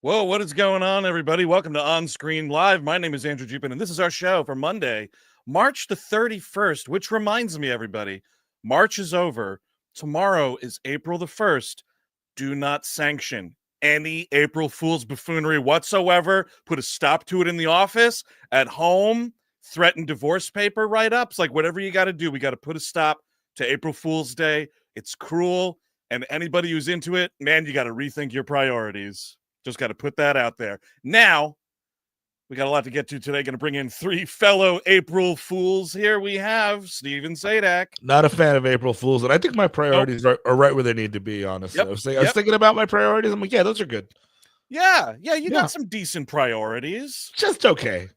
Whoa, what is going on, everybody? Welcome to On Screen Live. My name is Andrew Jupin, and this is our show for Monday, March the 31st, which reminds me, everybody, March is over. Tomorrow is April the 1st. Do not sanction any April Fool's buffoonery whatsoever. Put a stop to it in the office, at home, threaten divorce paper write-ups, like whatever you got to do. We got to put a stop to April Fool's Day. It's cruel, and anybody who's into it, man, you got to rethink your priorities. Just got to put that out there. Now, we got a lot to get to today. Going to bring in three fellow April Fools. Here we have Steven Sadak. Not a fan of April Fools, and I think my priorities are right where they need to be, honestly. Yep. I was thinking about my priorities. I'm like, yeah, those are good. Yeah, you got some decent priorities. Just okay.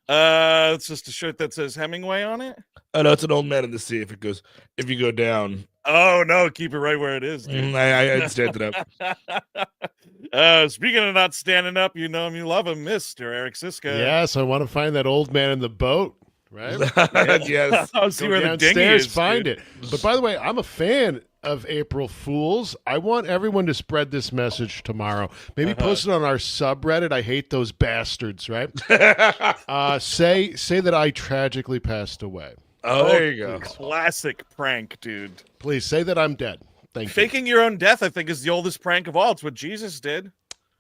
It's just a shirt that says Hemingway on it. Oh, no, it's an Old Man in the Sea if you go down. Oh, no, keep it right where it is, dude. I stand it up. Speaking of not standing up, you know him, you love him, Mr. Eric Siska. Yes, I want to find that old man in the boat, right? Yes. I'll see Go where the dinghy downstairs, is. find Dude. it. But by the way, I'm a fan of April Fools. I want everyone to spread this message tomorrow. Maybe post it on our subreddit. I hate those bastards, right? Say that I tragically passed away. Oh, there you go. Classic prank, dude. Please say that I'm dead. Thank you. Faking your own death, I think, is the oldest prank of all. It's what Jesus did.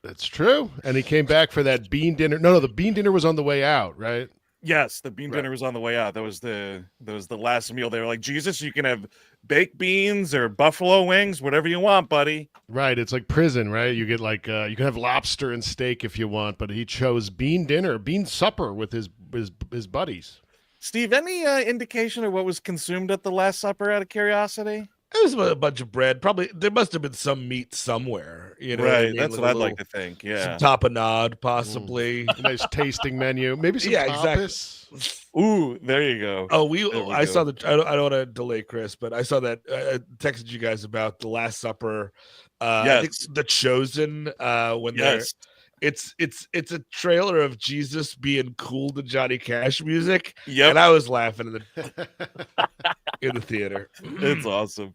That's true. And he came back for that bean dinner. No, the bean dinner was on the way out, right? Yes, the bean dinner was on the way out. That was the last meal. They were like, Jesus, you can have baked beans or buffalo wings, whatever you want, buddy. Right. It's like prison, right? You get like you can have lobster and steak if you want, but he chose bean dinner, bean supper with his buddies. Steve, any indication of what was consumed at the Last Supper out of curiosity? It was a bunch of bread. Probably there must have been some meat somewhere. You know, Right. I mean? That's what I'd like to think. Yeah. Some tapenade, possibly. A nice tasting menu. Maybe some tapas. Exactly. Ooh, there you go. Oh, I saw I don't want to delay Chris, but I saw that I texted you guys about the Last Supper. I think The Chosen. When it's a trailer of Jesus being cool to Johnny Cash music. Yep. And I was laughing in the theater. It's awesome.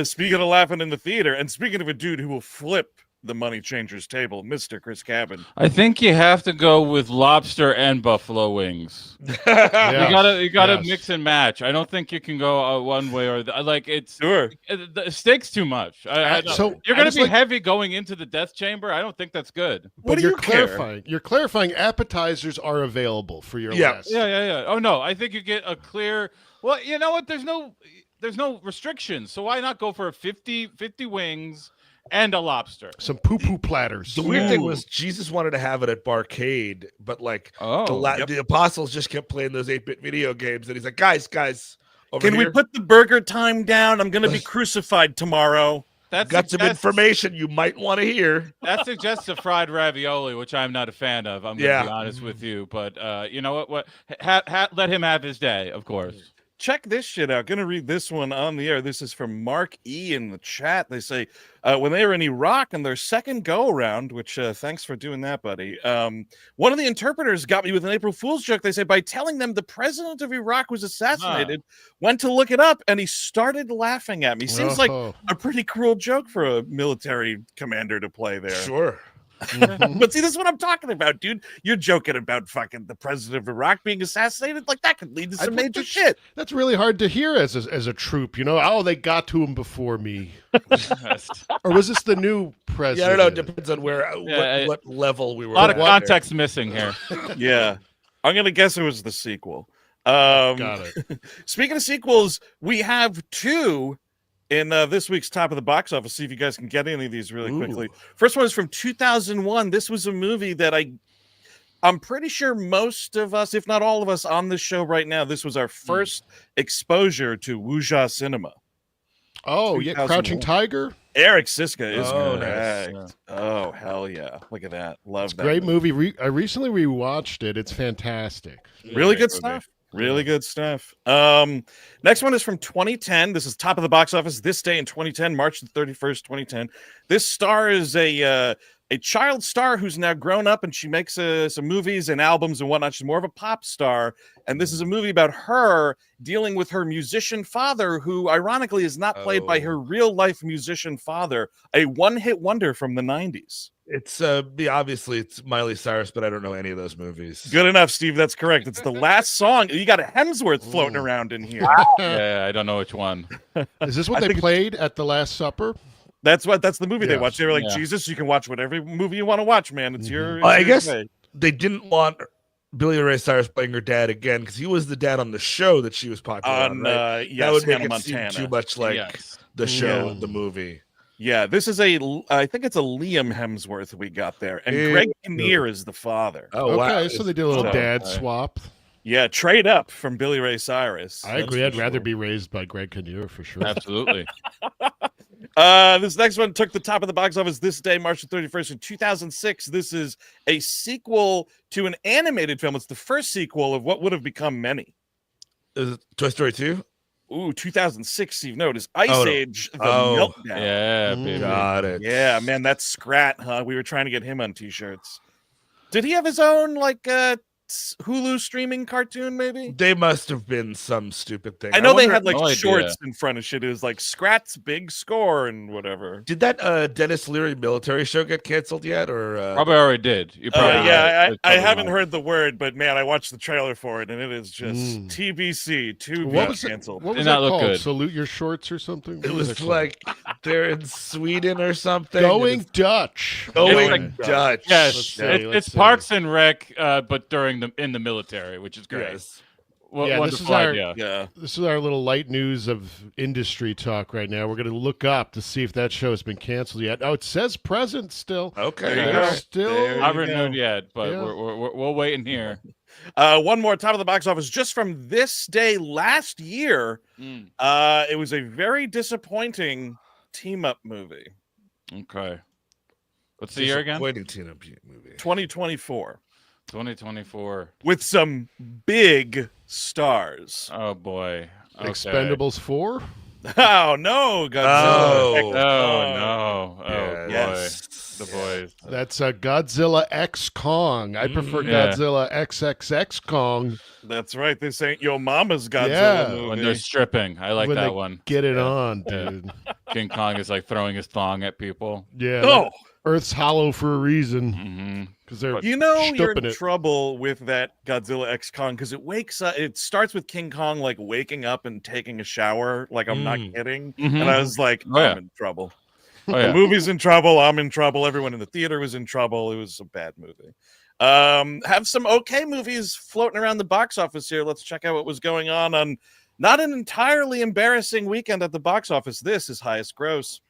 Speaking of laughing in the theater, and speaking of a dude who will flip the money changer's table, Mr. Chris Cabin. I think you have to go with lobster and buffalo wings. You gotta mix and match. I don't think you can go one way or the like. It's sure the steak's too much. So you're gonna be heavy going into the death chamber. I don't think that's good. But you're clarifying. You're clarifying. Appetizers are available for your list. Yeah. Oh no, I think you get a clear. Well, you know what? There's no restrictions. So why not go for 50 wings? And a lobster. Some poo-poo platters. The weird thing was Jesus wanted to have it at Barcade, but like the apostles just kept playing those 8-bit video games, and he's like, guys, can we put the burger time down? I'm going to be crucified tomorrow. Got some information you might want to hear. That suggests a fried ravioli, which I'm not a fan of. I'm going to be honest with you, but you know what? Let him have his day, of course. Check this shit out. Gonna read this one on the air. This is from Mark E in the chat. They say when they were in Iraq on their second go around, which thanks for doing that, buddy. One of the interpreters got me with an April Fool's joke. They say by telling them the president of Iraq was assassinated, went to look it up, and he started laughing at me. Seems like a pretty cruel joke for a military commander to play there. Sure. But see, this is what I'm talking about, dude. You're joking about fucking the president of Iraq being assassinated? Like, that could lead to some major shit. That's really hard to hear as a troop, you know? Oh, they got to him before me. Or was this the new president? Yeah, I don't know. It depends on what level we were. A lot of context missing here. Yeah. I'm going to guess it was the sequel. Got it. Speaking of sequels, we have two in this week's top of the box office. See if you guys can get any of these really quickly. First one is from 2001. This was a movie that I'm pretty sure most of us, if not all of us on this show right now, this was our first exposure to wuxia cinema. Oh, yeah, Crouching Tiger? Eric Siska is correct. Nice. Oh, hell yeah. Look at that. Love that. Great movie. I recently rewatched it. It's fantastic. Really good stuff. Really good stuff. Next one is from 2010. This is top of the box office this day in 2010, March the 31st, 2010. This stars a a child star who's now grown up, and she makes some movies and albums and whatnot. She's more of a pop star, and this is a movie about her dealing with her musician father, who ironically is not played by her real life musician father, a one-hit wonder from the 90s. It's obviously it's Miley Cyrus, but I don't know any of those movies. Good enough, Steve. That's correct. It's the last song. You got a Hemsworth floating around in here. Yeah, I don't know which one. Is this what they played at the Last Supper? That's the movie they watched. They were like, Jesus, you can watch whatever movie you want to watch, man. It's your. I guess they didn't want Billy Ray Cyrus playing her dad again because he was the dad on the show that she was popular on. Right? Yes, that would make Hannah it seem Montana. too much like the show and the movie. Yeah, this is I think it's a Liam Hemsworth we got there, and Greg Kinnear is the father. Oh, wow. So they did a little dad swap. Yeah, trade up from Billy Ray Cyrus. I agree. I'd rather be raised by Greg Kinnear for sure. Absolutely. This next one took the top of the box office this day, March the 31st in 2006. This is a sequel to an animated film. It's the first sequel of what would have become many. Is it Toy Story 2? Ooh, 2006, Steve. No, it is Ice Age, The Meltdown. Yeah, baby. Got it. Yeah, man, that's Scrat, huh? We were trying to get him on T-shirts. Did he have his own, Hulu streaming cartoon, maybe? They must have been some stupid thing. I know they had no shorts idea. in front of shit. It was like Scrat's Big Score and whatever. Did that Dennis Leary military show get canceled yet? Or Probably already did. You probably I haven't heard the word, but man, I watched the trailer for it, and it is just TBC to be canceled. What was Did that not look called? good. Salute Your Shorts or something? It was like they're in Sweden or something. Going Dutch. Going Dutch. Yes, Let's it's see. Parks and Rec, but in the military, which is great. Yes. This is our little light news of industry talk right now. We're going to look up to see if that show has been canceled yet. Oh, it says present still. Okay. There you They're go. still. I haven't known yet, but we'll wait in here. One more top of the box office just from this day last year. It was a very disappointing team-up movie. Okay. What's the year again? Disappointing team-up movie. 2024. 2024. With some big stars. Oh boy. Okay. Expendables 4? Oh no, Godzilla. No. Oh yes. boy. The boys. That's Godzilla X Kong. I prefer Godzilla XXX Kong. That's right. This ain't your mama's Godzilla movie. When they're stripping. I like When that they one. Get it on, dude. King Kong is like throwing his thong at people. Yeah. Oh. Earth's hollow for a reason. Mm-hmm. Because they're you're in it. trouble with that Godzilla X Kong because it wakes up. It starts with King Kong like waking up and taking a shower. Like I'm not kidding. Mm-hmm. And I was like, I'm in trouble. Oh, yeah. The movie's in trouble. I'm in trouble. Everyone in the theater was in trouble. It was a bad movie. Have some okay movies floating around the box office here. Let's check out what was going on not an entirely embarrassing weekend at the box office. This is Highest Gross.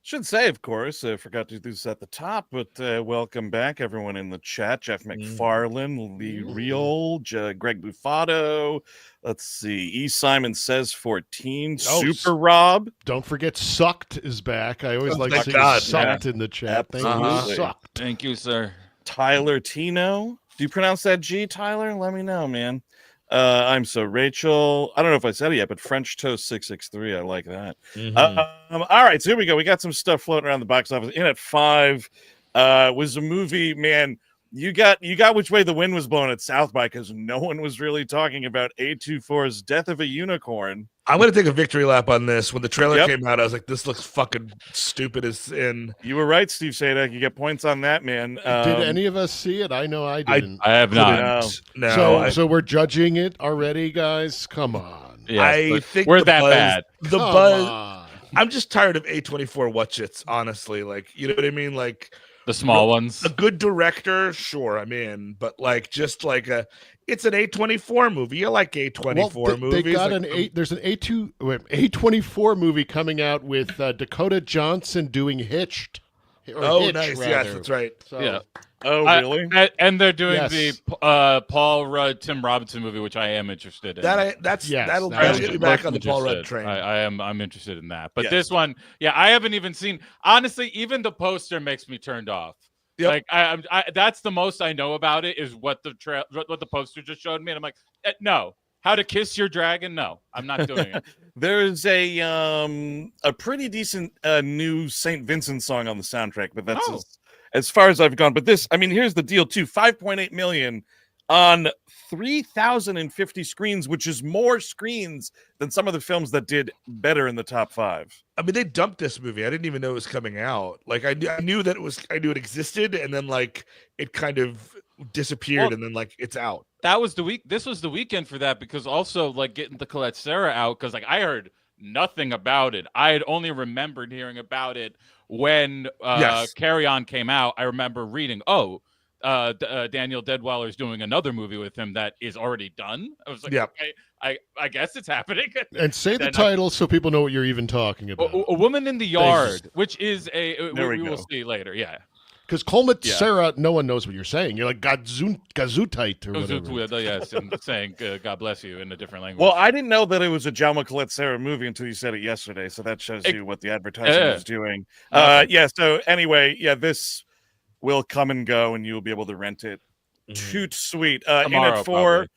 Should say, of course, I forgot to do this at the top, but welcome back, everyone in the chat. Jeff McFarlane, Lee Real, Greg Bufato. Let's see. E. Simon says 14. Super Rob. Don't forget Sucked is back. I always like seeing Sucked in the chat. Thank you, Sucked. Thank you, sir. Tyler Tino. Do you pronounce that G, Tyler? Let me know, man. I'm so Rachel. I don't know if I said it yet, but French Toast 663. I like that. All right, so here we go. We got some stuff floating around the box office. In at 5 was a movie, man. You got Which Way the Wind Was Blowing at South by because no one was really talking about A24's Death of a Unicorn. I'm going to take a victory lap on this. When the trailer came out, I was like, this looks fucking stupid as sin. You were right, Steve Sadek. You get points on that, man. Did any of us see it? I know I didn't. I have not. No. So we're judging it already, guys? Come on. Yeah, I think we're that bad. The buzz. I'm just tired of A24 watch-its, honestly. Like, you know what I mean? Like, the small ones. A good director, sure, I'm in. But it's an A24 movie. You like A24 movies? They got there's an A24 movie coming out with Dakota Johnson doing Hitched. Hitch, nice. Rather. Yes, that's right. So, yeah. Oh, really? And they're doing the Paul Rudd, Tim Robinson movie, which I am interested in. That'll get me back on the Paul Rudd train. I'm interested in that. But this one, I haven't even seen. Honestly, even the poster makes me turned off. Yep. Like that's the most I know about it is what the poster just showed me, and I'm like, no. How to Kiss Your Dragon? No, I'm not doing it. There's a pretty decent new St. Vincent song on the soundtrack, but that's as far as I've gone. But this, I mean, here's the deal too: 5.8 million on 3,050 screens, which is more screens than some of the films that did better in the top 5. I mean, they dumped this movie. I didn't even know it was coming out. Like, I knew that I knew it existed, and then like it kind of disappeared, and then like it's out. That was the week. This was the weekend for that, because also like getting the Colette Serra out, because like I heard nothing about it. I had only remembered hearing about it when Carry On came out. I remember reading, Daniel Deadweiler is doing another movie with him that is already done. I was like, okay, I guess it's happening. And say the title so people know what you're even talking about. A Woman in the Yard, which is we will see later. Yeah. Because Colette Serra, no one knows what you're saying. You're like Gazutite or whatever. Yes, and saying God bless you in a different language. Well, I didn't know that it was a Jaume Colette Serra movie until you said it yesterday, so that shows you what the advertising is doing. So anyway, this will come and go, and you'll be able to rent it. Toot sweet. Tomorrow, in it for,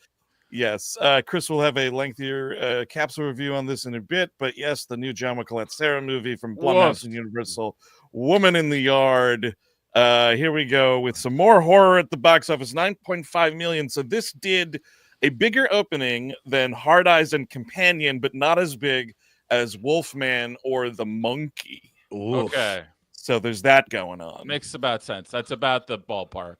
yes, Chris will have a lengthier capsule review on this in a bit, but yes, the new Jaume Colette Serra movie from Blumhouse and Universal, Woman in the Yard. Here we go with some more horror at the box office. 9.5 million. So this did a bigger opening than Hard Eyes and Companion, but not as big as Wolfman or The Monkey. Oof. Okay. So there's that going on. Makes about sense. That's about the ballpark.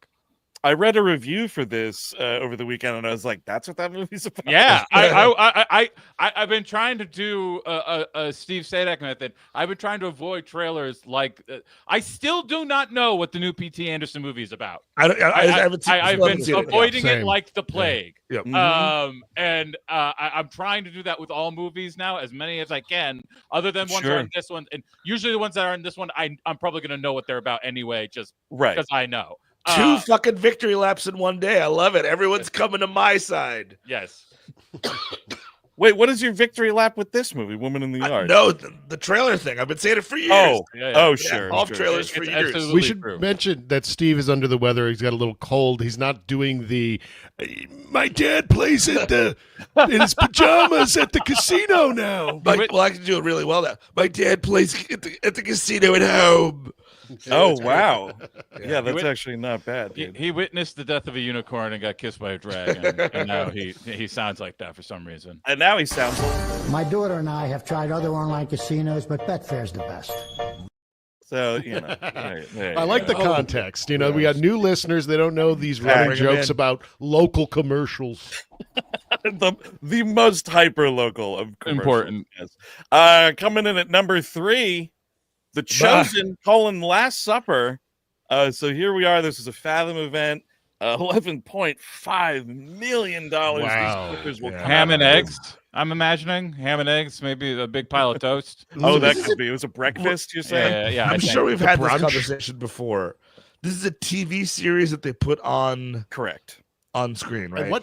I read a review for this over the weekend, and I was like, "That's what that movie's about." Yeah, I've been trying to do a Steve Sadak method. I've been trying to avoid trailers like. I still do not know what the new P.T. Anderson movie is about. I've been avoiding it like the plague. Yep. And I'm trying to do that with all movies now, as many as I can, other than ones that are in this one. And usually the ones that are in this one, I'm probably going to know what they're about anyway, just because I know. 2 fucking victory laps in one day. I love it. Everyone's coming to my side. Yes. Wait, what is your victory lap with this movie, Woman in the Yard? No, the trailer thing. I've been saying it for years. Sure. Off trailers for years. We should mention that Steve is under the weather. He's got a little cold. He's not doing the. My dad plays in his pajamas at the casino now. Well, I can do it really well now. My dad plays at the casino at home. Oh, wow. Yeah, that's actually not bad, dude. He witnessed the death of a unicorn and got kissed by a dragon, and now he sounds like that for some reason. And now he sounds... My daughter and I have tried other online casinos, but Betfair's the best. So, I like the context. We got new listeners. They don't know these running jokes about local commercials. the most hyper-local of commercials. Important. Yes. Coming in at number 3... The Chosen, Last Supper. So here we are. This is a Fathom event. $11.5 million. Wow. These stickers will come Ham out and eggs. I'm imagining ham and eggs, maybe a big pile of toast. That could be. It was a breakfast, you're saying? Yeah. I'm sure we've had this conversation before. This is a TV series that they put on. Correct. On screen, right? And what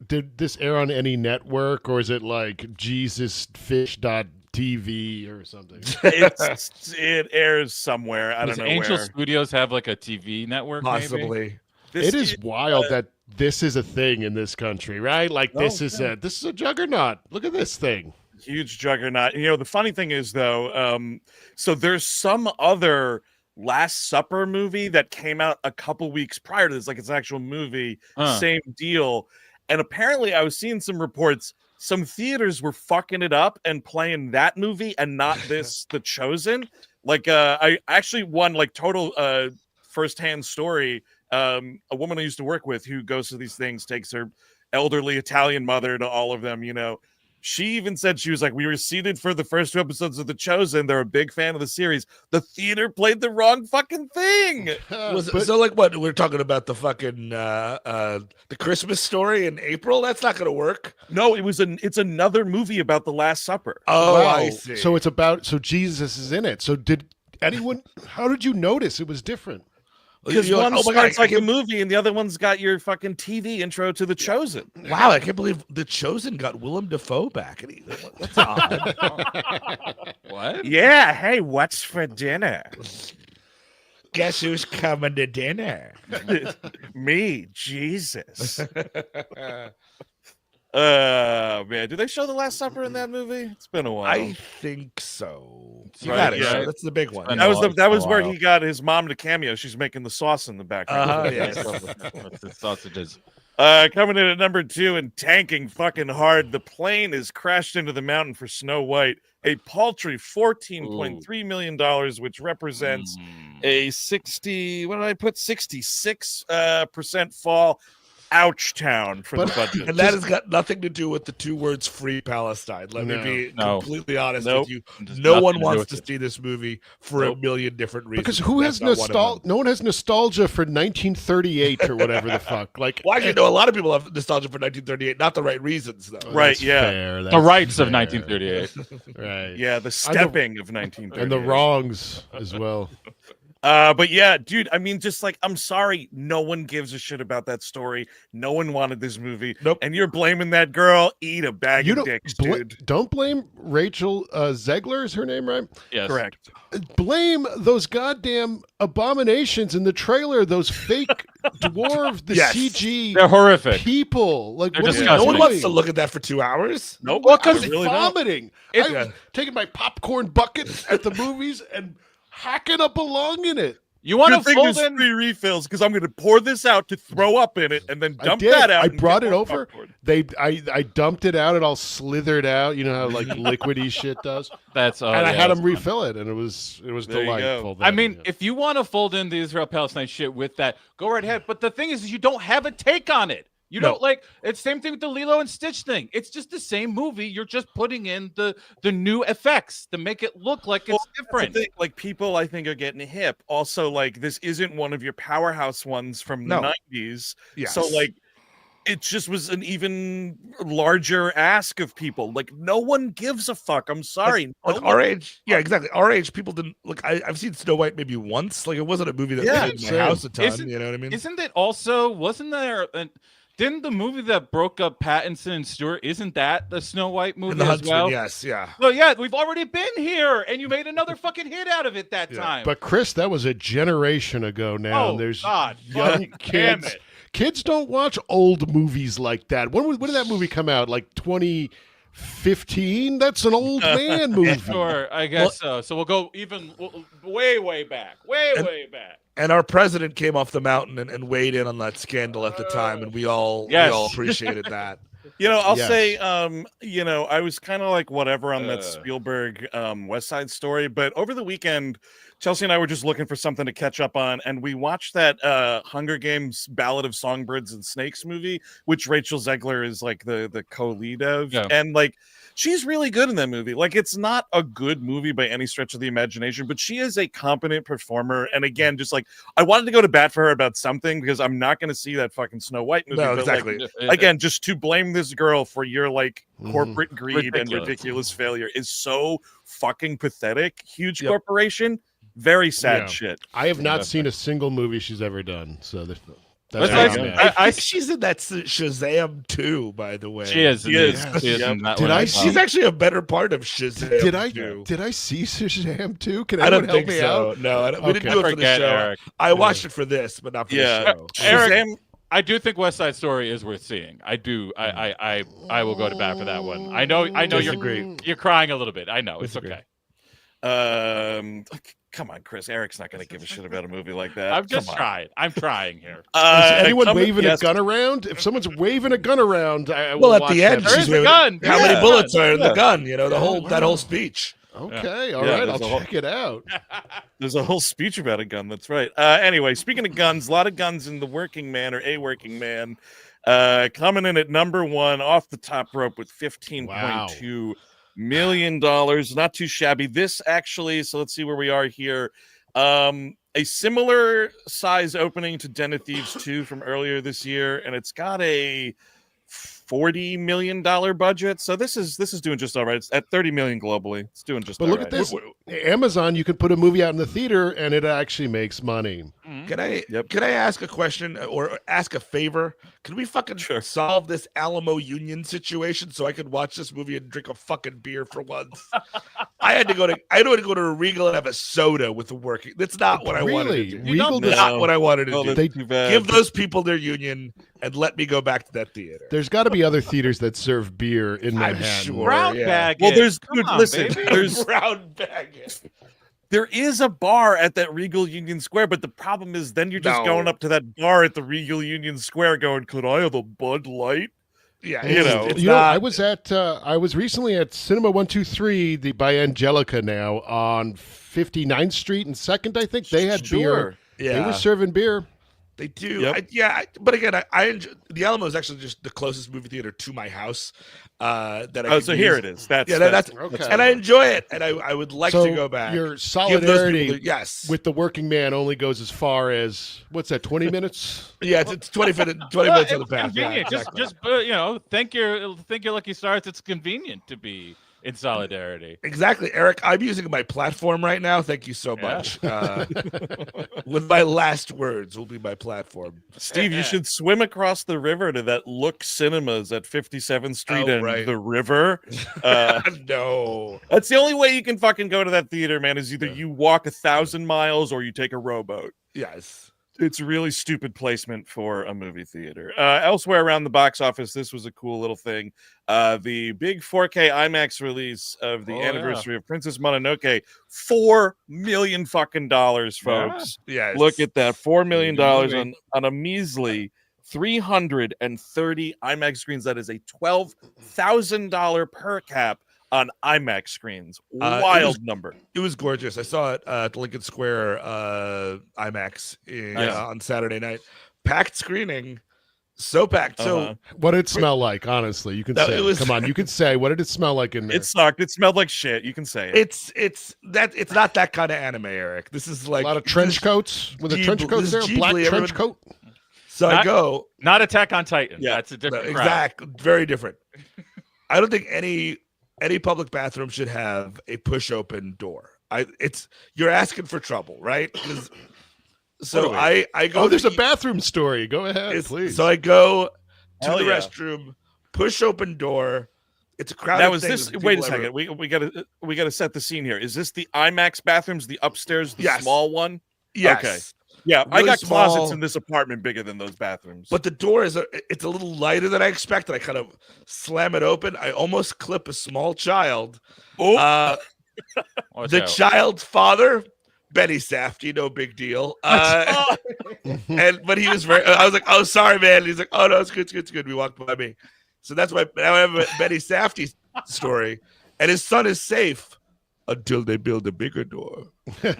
did this air on any network, or is it like JesusFish.TV or something? It airs somewhere. I don't know Angel where. Studios have like a TV network? Possibly. It is wild that this is a thing in this country, right? Like this is a juggernaut. Look at this thing. Huge juggernaut. The funny thing is though, so there's some other Last Supper movie that came out a couple weeks prior to this, like it's an actual movie, same deal. And apparently I was seeing some reports, some theaters were fucking it up and playing that movie and not this, The Chosen. Like I actually won like total firsthand story. A woman I used to work with who goes to these things, takes her elderly Italian mother to all of them, She even said, she was like, we were seated for the first 2 episodes of The Chosen. They're a big fan of the series. The theater played the wrong fucking thing. So like what? We're talking about the fucking the Christmas Story in April? That's not going to work. No, it's another movie about the Last Supper. Oh, wow. I see. So Jesus is in it. So how did you notice it was different? Because one starts like a movie and the other one's got your fucking TV intro to The Chosen. Wow, I can't believe The Chosen got Willem Dafoe back. That's odd. What? Yeah, hey, what's for dinner? Guess who's coming to dinner? Me, Jesus. Man, did they show the Last Supper in that movie? It's been a while. I think so. You Right, got it. yeah. That's the big one. That was where he got his mom to cameo. She's making the sauce in the background. Yes. The sausages. Coming in at number 2 and tanking fucking hard, the plane is crashed into the mountain for Snow White, a paltry $14.3 million, which represents a 66% fall. Ouch town for the budget. And that has got nothing to do with the 2 words free Palestine. Let me be completely honest with you. No one wants to see this movie for a million different reasons. Because who has nostalgia? No one has nostalgia for 1938 or whatever the fuck. Like, well, actually, no, a lot of people have nostalgia for 1938, not the right reasons, though. Right, the rights of 1938. Right. Yeah, the stepping of 1938. And the wrongs as well. But yeah, dude, I mean, just like, I'm sorry, no one gives a shit about that story. No one wanted this movie. Nope. And you're blaming that girl. Eat a bag of dicks, dude. Don't blame Rachel Zegler, is her name, right? Yes. Correct. Blame those goddamn abominations in the trailer, those fake dwarves, the CG. They're horrific. People. Like, They're what disgusting. No one doing? wants to look at that for 2 hours. Nope. Well, because I really vomiting. I was taking my popcorn bucket at the movies and hacking up a lung in it. You want to fold there's in 3 refills because I'm going to pour this out to throw up in it and then dump I did. that out. I brought it over. Popcorn. I dumped it out. It all slithered out. You know how like liquidy shit does. That's and I had them refill it, and it was delightful. I mean, if you want to fold in the Israel-Palestine shit with that, go right ahead. But the thing is you don't have a take on it. You don't like it's same thing with the Lilo and Stitch thing. It's just the same movie. You're just putting in the new effects to make it look like it's different. Like people, I think, are getting hip. Also, like this isn't one of your powerhouse ones from the 90s. Yes. So like it just was an even larger ask of people. Like no one gives a fuck. I'm sorry. Like our age, exactly. Our age, people didn't look. I've seen Snow White maybe once. Like it wasn't a movie that played in my house a ton. You know what I mean? Isn't it also? Wasn't there? Didn't the movie that broke up Pattinson and Stewart, isn't that the Snow White movie as well? Yes, yeah. Well, yeah, we've already been here, and you made another fucking hit out of it that time. But Chris, that was a generation ago now. And there's young kids. Kids don't watch old movies like that. When did that movie come out? Like 2015? That's an old man movie. Sure, I guess so. So we'll go even way back. Way back. And our president came off the mountain and weighed in on that scandal at the time, and we all appreciated that. You know, I'll say, you know, I was kind of like whatever on that Spielberg West Side Story, but over the weekend, Chelsea and I were just looking for something to catch up on, and we watched that Hunger Games Ballad of Songbirds and Snakes movie, which Rachel Zegler is like the co-lead of, and like she's really good in that movie. Like it's not a good movie by any stretch of the imagination, but she is a competent performer. And again, just like I wanted to go to bat for her about something because I'm not going to see that fucking Snow White movie. No, but exactly. Like, again, just to blame this girl for your like corporate greed and ridiculous failure is so fucking pathetic. Huge corporation, very sad shit. I have not seen a single movie she's ever done. So I she's in that Shazam too, by the way. She is. She's actually a better part of Shazam. Did I see Shazam 2? Can I don't help think me so. out? No, we didn't do it for the show. Eric. I watched it for this, but not for the show. Eric, I do think West Side Story is worth seeing. I do. I will go to bat for that one. I know you're crying a little bit. I know. It's okay. Come on, Chris. Eric's not going to give a shit about a movie like that. I'm just trying. I'm trying here. Is anyone waving a gun around? If someone's waving a gun around, I will at the end, she's waving a gun. How many bullets are in the gun? You know, that whole speech. Okay, all right, I'll check it out. There's a whole speech about a gun. That's right. Anyway, speaking of guns, a lot of guns in The Working Man or A Working Man. Coming in at number 1 off the top rope with $15.2 million. Not too shabby. This actually, so let's see where we are here. A similar size opening to Den of Thieves 2 from earlier this year, and it's got a $40 million budget. So this is doing just all right. It's at $30 million globally. It's doing just all right. But look at this. Amazon, you could put a movie out in the theater and it actually makes money. Can I ask a question or ask a favor? Can we fucking solve this Alamo Union situation so I could watch this movie and drink a fucking beer for once? I had to go to a Regal and have a soda with the working. That's not what I wanted to do. Regal not what I wanted to do. They give those people their union and let me go back to that theater. There's got to be other theaters that serve beer in Manhattan. I'm sure. Brown bag. Well, there's there's brown bag. There is a bar at that Regal Union Square, but the problem is then you're just going up to that bar at the Regal Union Square going, could I have a Bud Light? Yeah, I was recently at Cinema 123 by Angelica now on 59th Street and 2nd, I think. They had beer. Yeah. They were serving beer. They do. Yep. But again, I enjoy, the Alamo is actually just the closest movie theater to my house. Here it is. That's okay. And I enjoy it, and I would like to go back. Your solidarity with the working man only goes as far as what's that? 20 minutes? Yeah, it's 20 minutes. 20 minutes on the path. Convenient. Yeah, exactly. Just thank your lucky stars. It's convenient to be in solidarity. Exactly, Eric. I'm using my platform right now. Thank you so much. With my last words will be my platform. Steve, you should swim across the river to that Look Cinemas at 57th Street and the river. No. That's the only way you can fucking go to that theater, man, is either you walk 1,000 miles or you take a rowboat. Yes. It's really stupid placement for a movie theater. Elsewhere around the box office, this was a cool little thing. The big 4K IMAX release of the anniversary of Princess Mononoke, $4 million fucking dollars, folks. Yeah. Look at that, $4 million on a measly 330 IMAX screens. That is a $12,000 per cap on IMAX screens. Wild number. It was gorgeous. I saw it at Lincoln Square IMAX on Saturday night. Packed screening. So packed. So what did it smell like? Honestly, you can say. Come on, you can say. What did it smell like in there? It sucked. It smelled like shit. You can say it. It's not that kind of anime, Eric. This is like a lot of trench coats with a trench coat there, black trench coat. So I go. Not Attack on Titan. Yeah, that's a different. Exactly. Very different. I don't think any public bathroom should have a push open door. You're asking for trouble, right? So I go. Oh, there's a bathroom story. Go ahead, please. So I go to the restroom, push open door. It's a crowded. Now is this? Wait a second. We gotta set the scene here. Is this the IMAX bathrooms? The upstairs, the small one? Yes. Okay. Yeah, really I got small closets in this apartment bigger than those bathrooms. But the door it's a little lighter than I expected. I kind of slam it open. I almost clip a small child. Oh, the child's father, Benny Safdie, no big deal. But he was I was like, oh, sorry, man. And he's like, oh no, it's good. We walked by me. So that's why now I have a Benny Safdie story, and his son is safe until they build a bigger door. Dude,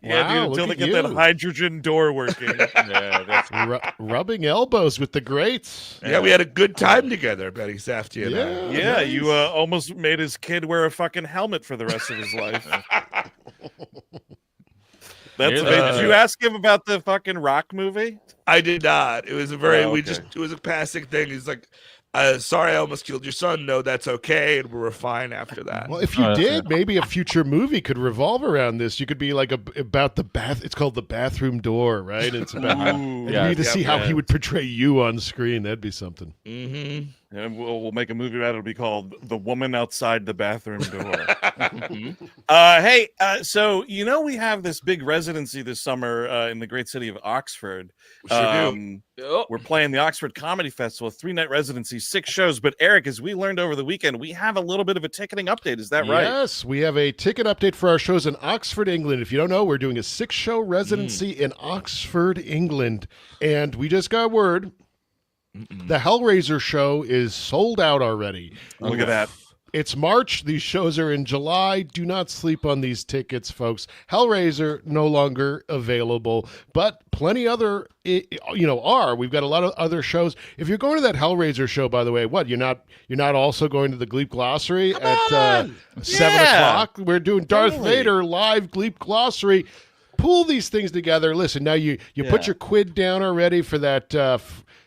until they get that hydrogen door working. That's rubbing elbows with the greats. Yeah, we had a good time together, Benny Safdie and I. Yeah, nice. You almost made his kid wear a fucking helmet for the rest of his life. That's did you ask him about the fucking Rock movie? I did not. It was a it was a passing thing. He's like, sorry, I almost killed your son. No, that's okay, and we were fine after that. Well, if you did, maybe a future movie could revolve around this. You could be like about the bath. It's called The Bathroom Door, right? It's about you need to see how he would portray you on screen. That'd be something. Mm-hmm. And we'll make a movie about it. It'll be called The Woman Outside the Bathroom Door. Hey, so we have this big residency this summer in the great city of Oxford. We're playing the Oxford Comedy Festival, 3-night residency, 6 shows. But Eric, as we learned over the weekend, we have a little bit of a ticketing update. Is that right? Yes, we have a ticket update for our shows in Oxford, England. If you don't know, we're doing a 6-show residency in Oxford, England. And we just got word. The Hellraiser show is sold out already. Look at that. It's March. These shows are in July. Do not sleep on these tickets, folks. Hellraiser no longer available, but plenty other, are. We've got a lot of other shows. If you're going to that Hellraiser show, by the way, you're not also going to the Gleep Glossary at 7 o'clock? We're doing Darth Vader live Gleep Glossary. Pull these things together. Listen, now you put your quid down already for that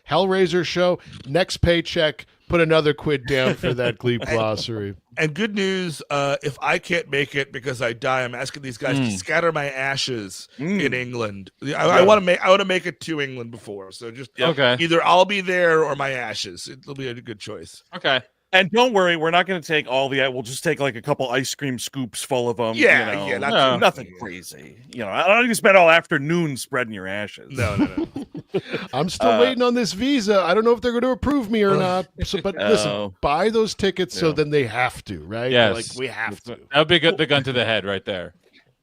Hellraiser show. Next paycheck, put another quid down for that Gleep glossary. And good news, if I can't make it because I die, I'm asking these guys to scatter my ashes in England. I want to make it to England before, so just either I'll be there or my ashes. It'll be a good choice. Okay. And don't worry, we're not going to take all the. We'll just take like a couple ice cream scoops full of them. Nothing crazy. I don't even spend all afternoon spreading your ashes. No. I'm still waiting on this visa. I don't know if they're going to approve me or not. But listen, buy those tickets so then they have to, right? Yes. Like we have to. That would be the gun to the head right there.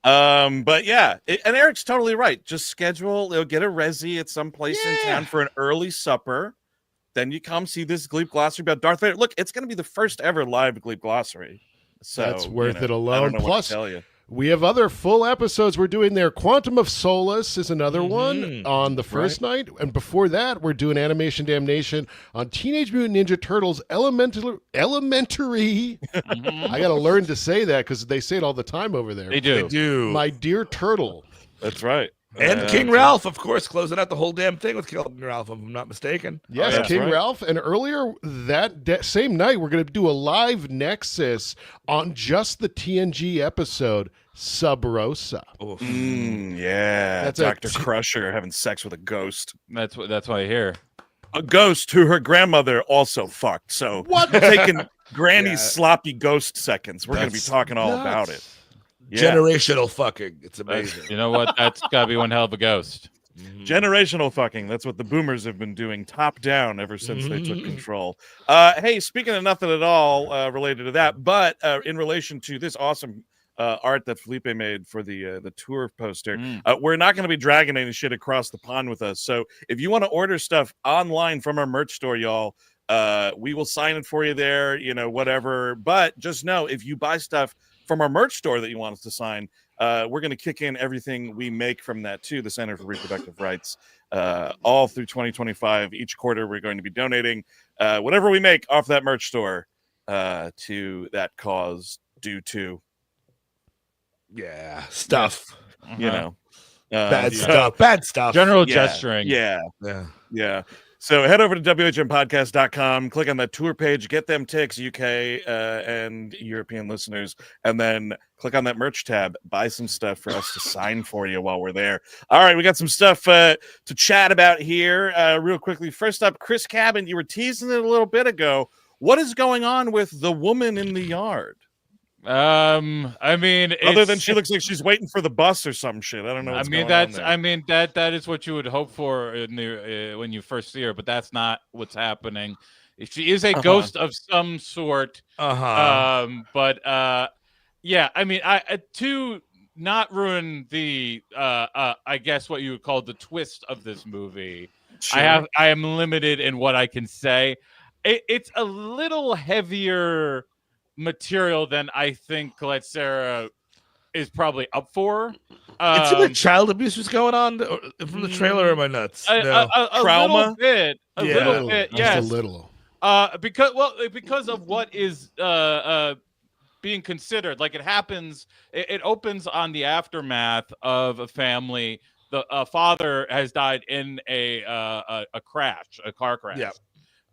But yeah, and Eric's totally right. Just schedule. Get a resi at some place in town for an early supper. Then you come see this Gleep glossary about Darth Vader. Look, it's going to be the first ever live Gleep glossary. So that's worth it alone. I don't know Plus, what to tell you. We have other full episodes we're doing there. Quantum of Solace is another one on the first night. And before that, we're doing Animation Damnation on Teenage Mutant Ninja Turtles Elementary. I got to learn to say that because they say it all the time over there. They do. My Dear Turtle. That's right. And King Ralph, of course, closing out the whole damn thing with King Ralph, if I'm not mistaken. Yes, King Ralph. And earlier that same night, we're going to do a live Nexus on just the TNG episode, Sub Rosa. That's Dr. Crusher having sex with a ghost. That's what I hear. A ghost who her grandmother also fucked. So we're taking Granny's sloppy ghost seconds. We're going to be talking all about it. Generational fucking. It's amazing. You know what? That's got to be one hell of a ghost. Generational fucking. That's what the boomers have been doing top down ever since they took control. Hey, speaking of nothing at all related to that, but in relation to this awesome art that Felipe made for the tour poster, we're not going to be dragging any shit across the pond with us. So if you want to order stuff online from our merch store, y'all, we will sign it for you there, whatever. But just know, if you buy stuff from our merch store that you want us to sign, we're going to kick in everything we make from that to the Center for Reproductive Rights all through 2025. Each quarter, we're going to be donating whatever we make off that merch store to that cause due to stuff. Bad stuff. General gesturing. Yeah. So head over to WHMPodcast.com, click on that tour page, get them ticks, UK and European listeners, and then click on that merch tab, buy some stuff for us to sign for you while we're there. All right, we got some stuff to chat about here real quickly. First up, Chris Cabin, you were teasing it a little bit ago. What is going on with The Woman in the Yard? I mean, other than she looks like she's waiting for the bus or some shit. I don't know. That is what you would hope for in the when you first see her, but that's not what's happening. She is a ghost of some sort. But yeah, I mean, to not ruin the I guess what you would call the twist of this movie. Sure. I am limited in what I can say. It's a little heavier material than I think Colette Sarah is probably up for. It seemed like child abuse was going on from the trailer. Am I nuts? A trauma, little bit, yes, a little. Because of what is being considered. Like it happens, it opens on the aftermath of a family. The father has died in a car crash,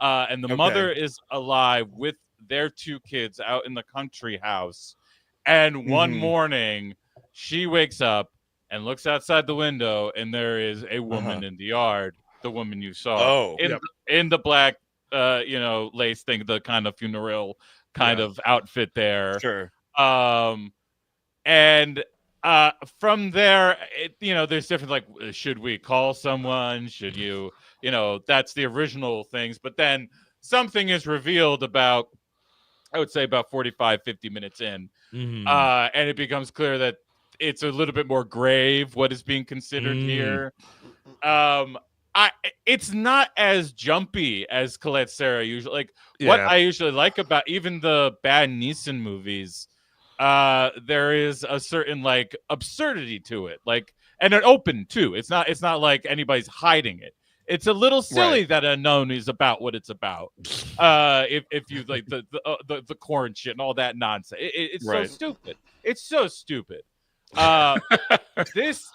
and the mother is alive with their two kids out in the country house. And one morning she wakes up and looks outside the window, and there is a woman in the yard, the woman you saw in the black lace thing, the kind of funeral kind of outfit there. Sure. And from there, there's different, like, should we call someone? Should you, that's the original things. But then something is revealed about, I would say about 45, 50 minutes in. And it becomes clear that it's a little bit more grave what is being considered here. It's not as jumpy as Colette Sarah usually. Like what I usually like about even the bad Neeson movies, there is a certain like absurdity to it. Like, and it open too. It's not like anybody's hiding it. It's a little silly that Unknown is about what it's about. If you like the corn shit and all that nonsense, it's so stupid. It's so stupid. This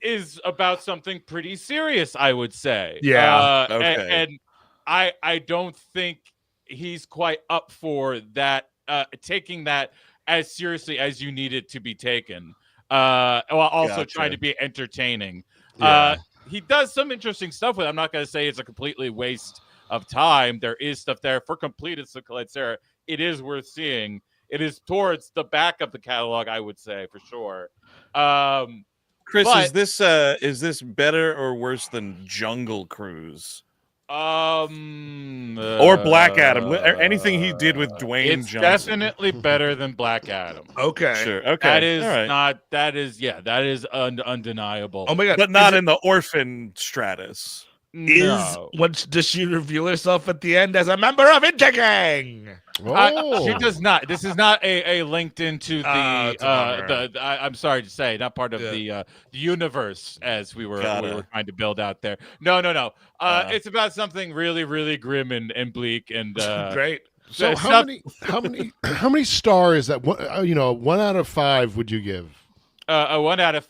is about something pretty serious, I would say. Yeah. And I don't think he's quite up for that, taking that as seriously as you need it to be taken, while also trying to be entertaining. He does some interesting stuff with it. I'm not going to say it's a completely waste of time. There is stuff there for completists of Colette-Serra. It is worth seeing. It is towards the back of the catalog, I would say, for sure. Chris, is this better or worse than Jungle Cruise? Or Black Adam, anything he did with Dwayne Johnson. It's definitely better than Black Adam. Okay, sure. Okay, that is not. That is undeniable. Oh my god! But not in the orphan stratus. No. Does she reveal herself at the end as a member of Intergang? She does not. This is not a linked into the. I'm sorry to say, not part of the universe as we were trying to build out there. No. It's about something really, really grim and bleak and great. So how many stars that 1 out of 5 would you give? A 1 out of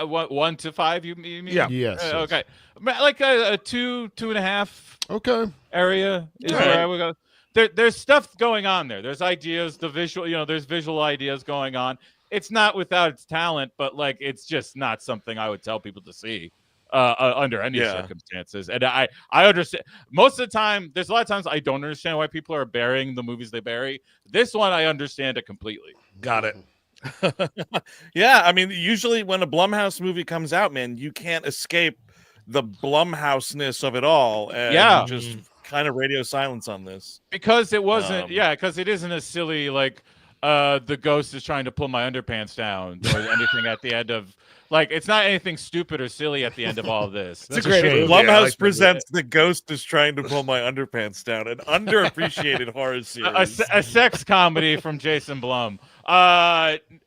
1 to 5. You mean? Yeah. Yes. Okay. Like a 2.5. Okay. Area is where I would go. There's stuff going on there. There's ideas. The visual, there's visual ideas going on. It's not without its talent, but like it's just not something I would tell people to see under any circumstances. And I understand most of the time. There's a lot of times I don't understand why people are burying the movies they bury. This one I understand it completely. Got it. Yeah, I mean, usually when a Blumhouse movie comes out, man, you can't escape the Blumhouse-ness of it all. And just kind of radio silence on this. Because it wasn't, because it isn't a silly, like, the ghost is trying to pull my underpants down or anything at the end of, like, it's not anything stupid or silly at the end of all of this. It's a great movie. Blumhouse presents The Ghost is Trying to Pull My Underpants Down, an underappreciated horror series. A sex comedy from Jason Blum.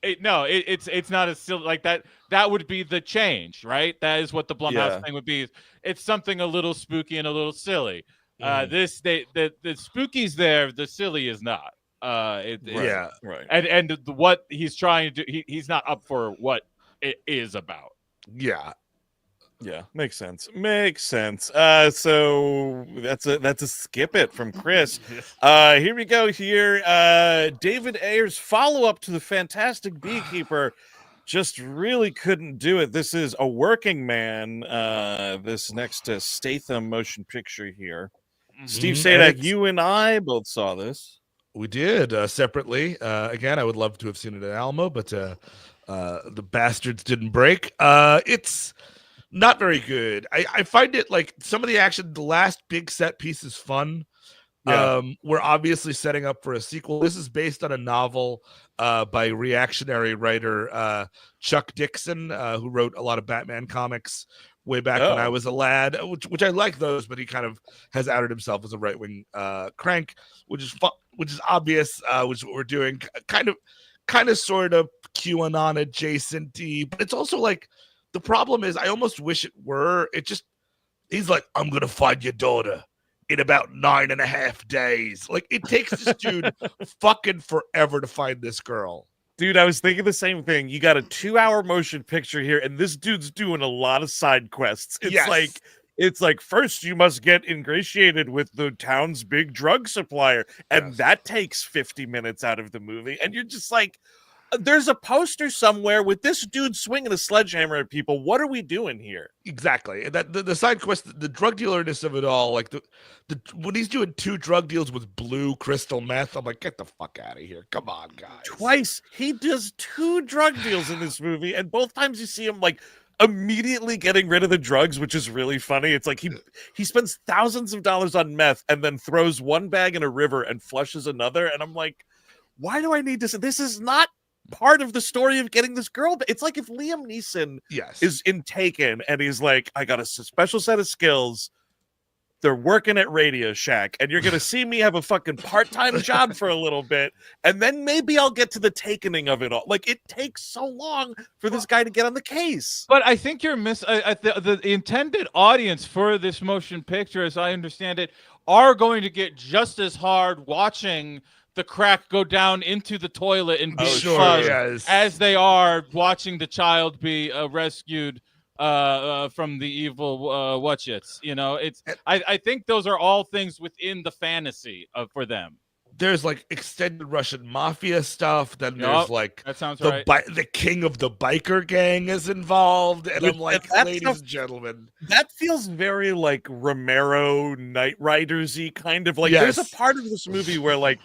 It's not as silly like that. That would be the change, right? That is what the Blumhouse thing would be. It's something a little spooky and a little silly. The spooky's there, the silly is not. Right. And what he's trying to do, he's not up for what it is about. Yeah, makes sense. So that's a skip it from Chris. Here we go. David Ayer's follow-up to The Fantastic Beekeeper just really couldn't do it. This is A Working Man, this next to Statham motion picture here. Steve Sadak, you and I both saw this. We did separately. Again, I would love to have seen it at Alamo, but the bastards didn't break. It's not very good. I find it like some of the action, the last big set piece is fun. We're obviously setting up for a sequel. This is based on a novel by reactionary writer Chuck Dixon, who wrote a lot of Batman comics way back when I was a lad, which I like those, but he kind of has outed himself as a right-wing crank, which is obvious, which is what we're doing. Kind of sort of QAnon adjacent, but it's also like the problem is I almost wish it were. He's like, I'm gonna find your daughter in about 9.5 days. Like it takes this dude fucking forever to find this girl. Dude, I was thinking the same thing. You got a 2-hour motion picture here, and this dude's doing a lot of side quests. It's like first you must get ingratiated with the town's big drug supplier, and that takes 50 minutes out of the movie. And you're just like, there's a poster somewhere with this dude swinging a sledgehammer at people. What are we doing here? Exactly. And that the side quest, the drug dealerness of it all, like the when he's doing 2 drug deals with blue crystal meth, I'm like, get the fuck out of here. Come on, guys. Twice. He does 2 drug deals in this movie, and both times you see him like immediately getting rid of the drugs, which is really funny. It's like he spends thousands of dollars on meth and then throws one bag in a river and flushes another. And I'm like, why do I need this? This is not part of the story of getting this girl. It's like if Liam Neeson is in Taken and he's like, I got a special set of skills. They're working at Radio Shack, and you're gonna see me have a fucking part-time job for a little bit, and then maybe I'll get to the takening of it all. Like it takes so long for this guy to get on the case. But I think you're the intended audience for this motion picture, as I understand it, are going to get just as hard watching the crack go down into the toilet and be flushed as they are watching the child be rescued from the evil Whatchits. You know, I think those are all things within the fantasy for them. There's like extended Russian mafia stuff. Then there's like that sounds right. The king of the biker gang is involved, and I'm like, ladies and gentlemen, that feels very like Romero Knight Riders-y kind of like. Yes. There's a part of this movie where like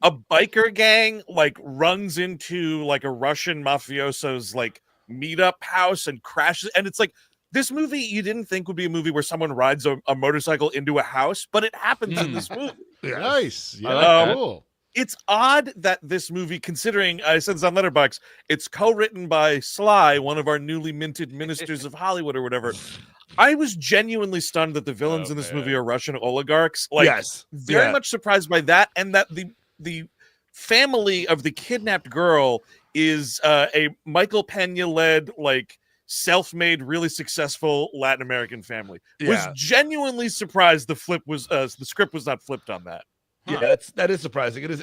a biker gang like runs into like a Russian mafioso's like meetup house and crashes, and it's like this movie you didn't think would be a movie where someone rides a motorcycle into a house, but it happens in this movie. Yeah. Nice. Yeah, cool. It's odd that this movie, considering I said this on Letterboxd, it's co-written by Sly, one of our newly minted ministers of Hollywood or whatever. I was genuinely stunned that the villains in this movie are Russian oligarchs. Like, very much surprised by that, and that the family of the kidnapped girl is a Michael Pena-led like self-made, really successful Latin American family. Was genuinely surprised the script was not flipped on that. Yeah, that is surprising. It is.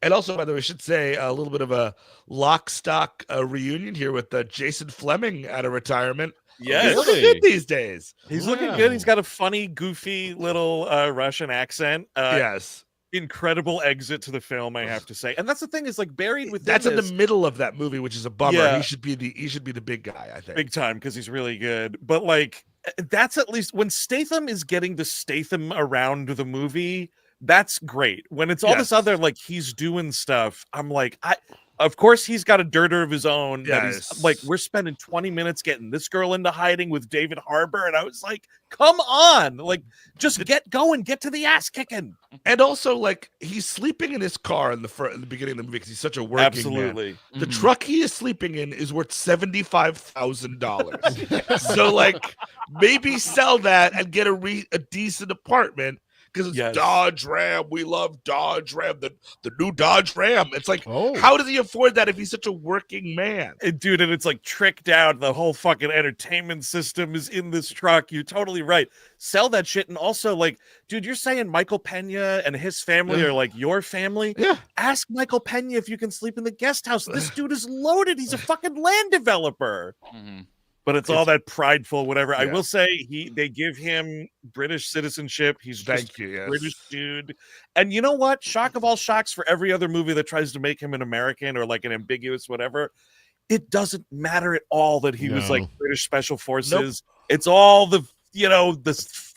And also, by the way, I should say a little bit of a lock stock reunion here with Jason Fleming out of retirement. Yeah, he's looking good these days. He's looking good. He's got a funny, goofy little Russian accent. Yes. Incredible exit to the film, I have to say, and that's the thing is like buried within. That's in the middle of that movie, which is a bummer. Yeah. He should be the big guy, I think, big time, because he's really good. But like, that's at least when Statham is getting to Statham around the movie. That's great. When it's all this other like he's doing stuff, I'm like, of course he's got a dirter of his own. That he's like, we're spending 20 minutes getting this girl into hiding with David Harbour, and I was like, come on, like just get going, get to the ass kicking. And also, like, he's sleeping in his car in the beginning of the movie because he's such a working man. Mm-hmm. The truck he is sleeping in is worth $75,000. So like, maybe sell that and get a decent apartment. Because it's Dodge Ram. We love Dodge Ram, the new Dodge Ram. It's like, how does he afford that if he's such a working man? Dude, and it's like tricked out. The whole fucking entertainment system is in this truck. You're totally right. Sell that shit. And also, like, dude, you're saying Michael Pena and his family are like your family? Yeah. Ask Michael Pena if you can sleep in the guest house. This dude is loaded. He's a fucking land developer. Mm-hmm. But it's all that prideful, whatever. Yeah. I will say they give him British citizenship. He's just a British dude. And you know what? Shock of all shocks for every other movie that tries to make him an American or like an ambiguous whatever. It doesn't matter at all that he was like British Special Forces. Nope. It's all the,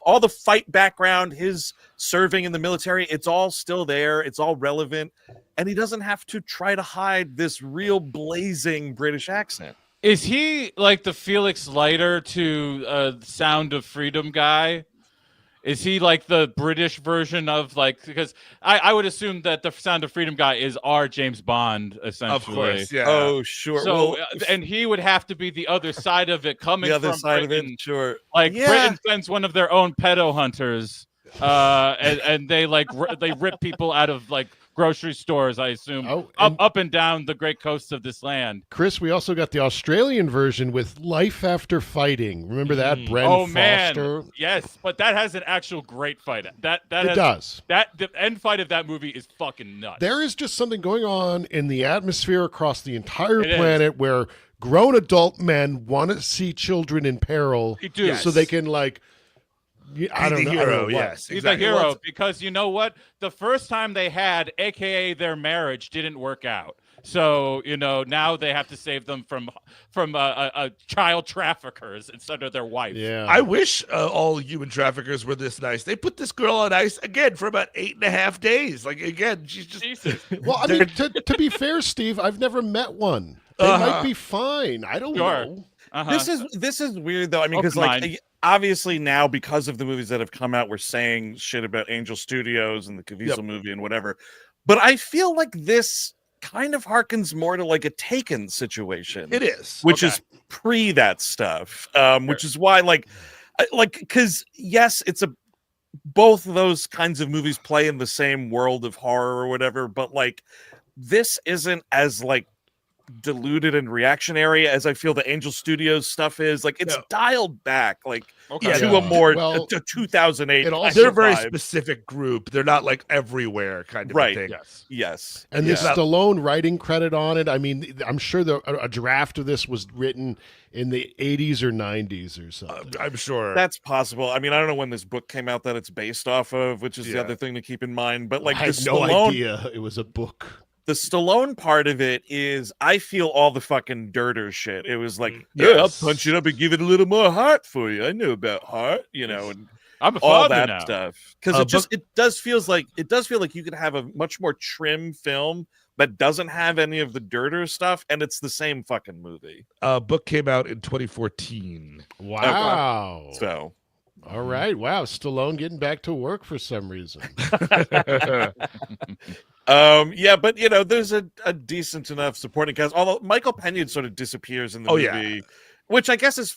all the fight background, his serving in the military. It's all still there. It's all relevant. And he doesn't have to try to hide this real blazing British accent. Is he like the Felix Leiter to Sound of Freedom guy? Is he like the British version of like, because I would assume that the Sound of Freedom guy is our James Bond, essentially. Of course, yeah. Oh, sure. So, and he would have to be the other side of it, coming the other from side Britain. Of it, sure. Like Britain sends one of their own pedo hunters, and they like they rip people out of like grocery stores, I assume, up and down the great coasts of this land. Chris, we also got the Australian version with Life After Fighting. Remember that? Bren Foster. Man. Yes, but that has an actual great fight. That does. The end fight of that movie is fucking nuts. There is just something going on in the atmosphere across the entire planet where grown adult men want to see children in peril so they can like I don't know. Hero, yes. He's a hero because you know what? The first time they had, aka their marriage, didn't work out. So now they have to save them from child traffickers instead of their wife. Yeah, I wish all human traffickers were this nice. They put this girl on ice again for about 8.5 days. Like again, she's just. Jesus. Well, I mean, to be fair, Steve, I've never met one. They might be fine. I don't know. This is weird though. I mean, because obviously now because of the movies that have come out, we're saying shit about Angel Studios and the Caviezel movie and whatever. But I feel like this kind of harkens more to like a Taken situation. It is, which is pre that stuff. Which is why because yes, it's both of those kinds of movies play in the same world of horror or whatever, but like this isn't as like diluted and reactionary as I feel the Angel Studios stuff is. Like it's dialed back, like to a more to 2008. They're a very specific group. They're not like everywhere kind of thing. Yes. And there's Stallone writing credit on it. I mean, I'm sure a draft of this was written in the 80s or 90s or something. I'm sure that's possible. I mean, I don't know when this book came out that it's based off of, which is the other thing to keep in mind. But like, I had no idea it was a book. The Stallone part of it is, I feel all the fucking dirter shit. It was like, I'll punch it up and give it a little more heart for you. I knew about heart, and I'm a all that now. stuff. Because it does feel like you could have a much more trim film that doesn't have any of the dirter stuff, and it's the same fucking movie. Book came out in 2014. Wow. Okay. So. All right. Wow. Stallone getting back to work for some reason. But there's a decent enough supporting cast. Although Michael Pena sort of disappears in the movie, which I guess is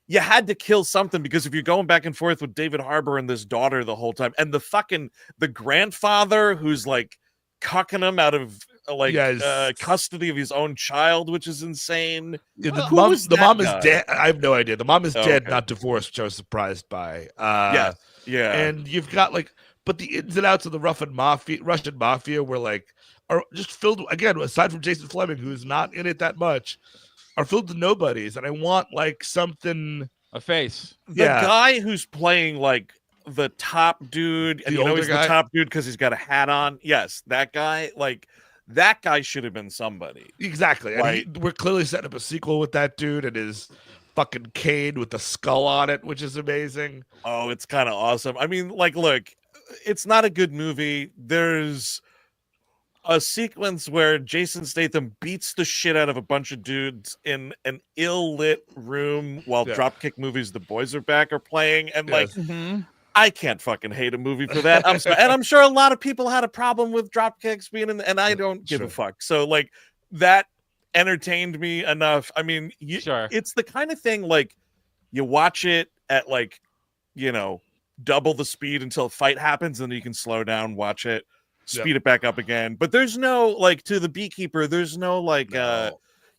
you had to kill something, because if you're going back and forth with David Harbour and this daughter the whole time, and the grandfather who's like cucking him out of custody of his own child, which is insane. The mom is dead. I have no idea. The mom is dead, not divorced, which I was surprised by. And you've got but the ins and outs of the Russian mafia are just filled, again, aside from Jason Fleming, who's not in it that much, are filled with nobodies. And I want something, a face. The guy who's playing the top dude, and he's the top dude because he's got a hat on. Yes, that guy. That guy should have been somebody. Exactly. And we're clearly setting up a sequel with that dude and his fucking cane with the skull on it, which is amazing. Oh, it's kind of awesome. I mean, look, it's not a good movie. There's a sequence where Jason Statham beats the shit out of a bunch of dudes in an ill-lit room while Dropkick Movies The Boys Are Back are playing. And I can't fucking hate a movie for that. I'm sorry. And I'm sure a lot of people had a problem with Dropkicks being in, and I don't give a fuck. So that entertained me enough. I mean, it's the kind of thing you watch it at double the speed until a fight happens, and then you can slow down, watch it, speed it back up again. But there's no to the beekeeper. There's no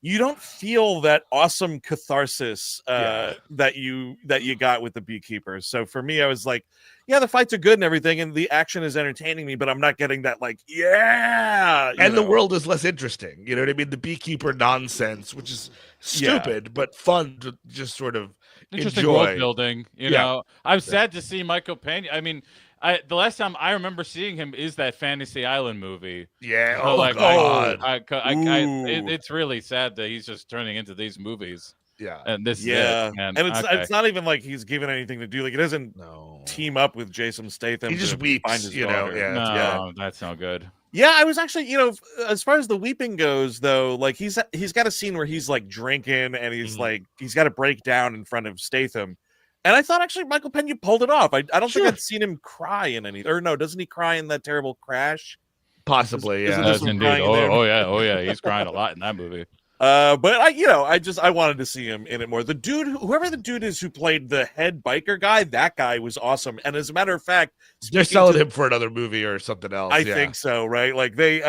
you don't feel that awesome catharsis that you got with the beekeeper. So for me, I was like, the fights are good and everything, and the action is entertaining me, but I'm not getting that the world is less interesting. You know what I mean? The beekeeper nonsense, which is stupid but fun to just sort of interesting enjoy. World building. You know, I'm sad to see Michael Pena. I mean, the last time I remember seeing him is that Fantasy Island movie. Yeah. So God. It's really sad that he's just turning into these movies. Yeah. And this and it's not even like he's given anything to do. He doesn't team up with Jason Statham. He just weeps, find his daughter. No, that's not good. Yeah, I was actually, as far as the weeping goes, though, he's got a scene where he's drinking and he's he's got to break down in front of Statham. And I thought actually Michael Pena pulled it off. I don't think I'd seen him cry in any, or no, doesn't he cry in that terrible crash? Possibly, Indeed. Oh yeah, he's crying a lot in that movie. But I wanted to see him in it more. The dude, whoever the dude is who played the head biker guy, that guy was awesome. And as a matter of fact, they're selling him for another movie or something else. I think so, right? They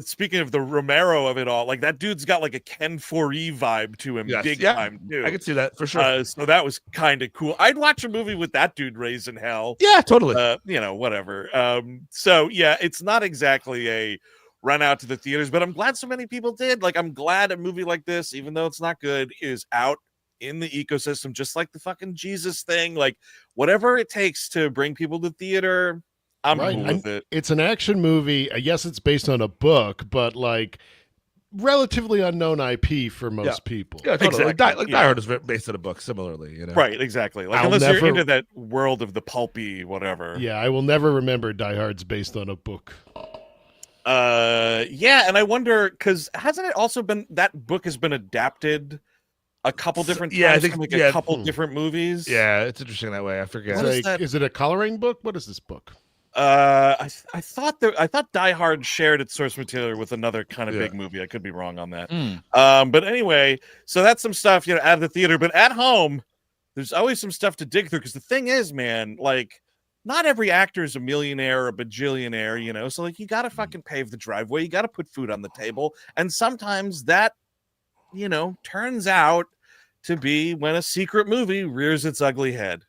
speaking of the Romero of it all, that dude's got a Ken Foree vibe to him, big time too. I can see that for sure. So that was kind of cool. I'd watch a movie with that dude raising hell. Yeah, totally. Whatever. So yeah, it's not exactly a run out to the theaters, but I'm glad so many people did. I'm glad a movie like this, even though it's not good, is out in the ecosystem, just like the fucking Jesus thing. Whatever it takes to bring people to theater, I'm cool with it. It's an action movie. Yes, it's based on a book, but relatively unknown IP for most people. Yeah, totally. Die Hard is based on a book, similarly. Right, exactly. Unless you're into that world of the pulpy whatever. Yeah, I will never remember Die Hard's based on a book. And I wonder, because hasn't it also been, that book has been adapted a couple different times? I think a couple different movies. Yeah, it's interesting that way. I forget. Is it a coloring book? What is this book? I thought Die Hard shared its source material with another kind of big movie. I could be wrong on that. But anyway, so that's some stuff at the theater, but at home, there's always some stuff to dig through, because the thing is, man, not every actor is a millionaire or a bajillionaire, you know. So like, you got to fucking pave the driveway. You got to put food on the table, and sometimes that, you know, turns out to be when a secret movie rears its ugly head.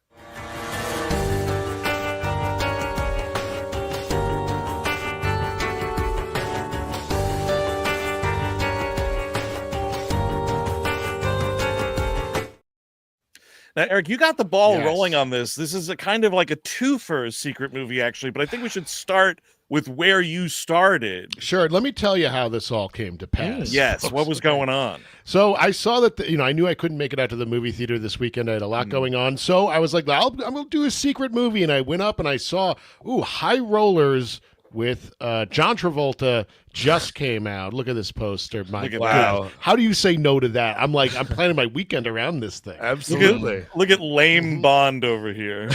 Now, Eric, you got the ball rolling on this. This is a kind of like a twofer secret movie, actually, but I think we should start with where you started. Sure. Let me tell you how this all came to pass. Yes. What was going on? So I saw that, I knew I couldn't make it out to the movie theater this weekend. I had a lot going on. So I was like, I'm going to do a secret movie. And I went up and I saw, High Rollers with John Travolta just came out. Look at this poster. Wow. How do you say no to that? I'm planning my weekend around this thing. Absolutely. Look at lame Bond over here.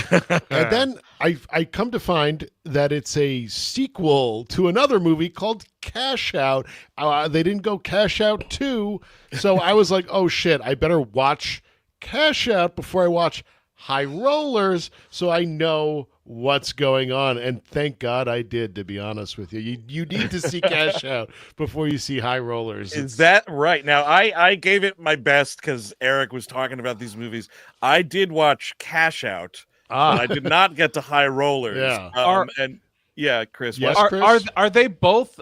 And then I come to find that it's a sequel to another movie called Cash Out. They didn't go Cash Out 2. So I was like, oh shit, I better watch Cash Out before I watch High Rollers so I know what's going on. And thank God I did, to be honest with you. You need to see Cash Out before you see High Rollers. Is that right? Now, I gave it my best because Eric was talking about these movies. I did watch Cash Out, but I did not get to High Rollers. Yeah. Chris. Yes, Chris? Are they both